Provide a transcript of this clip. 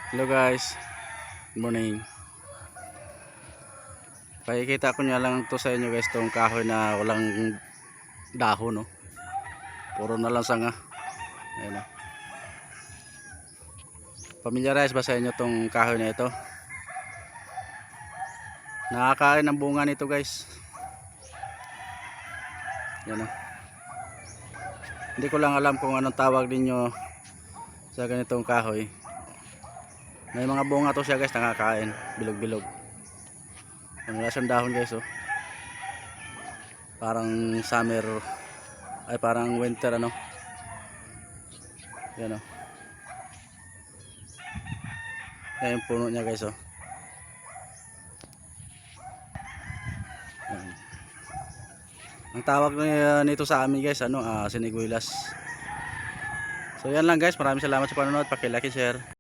Hello guys, good morning. Pakikita ko niya lang to sa inyo guys, tong kahoy na walang dahon, no? Puro na lang sanga. Ayan, no? Familiarize ba sa inyo tong kahoy na ito? Nakakain ng bunga nito guys. Ayan, no? Hindi ko lang alam kung anong tawag ninyo sa ganitong kahoy. May mga bunga to siya guys, nakakain, bilog-bilog. Wala siyang dahon guys, oh. Parang summer, ay parang winter, ano. Yan, oh. Yan yung puno niya guys, oh. Yan. Ang tawag nito sa amin guys, ano, siniguilas. So yan lang guys, maraming salamat sa panonood, paki-like, share.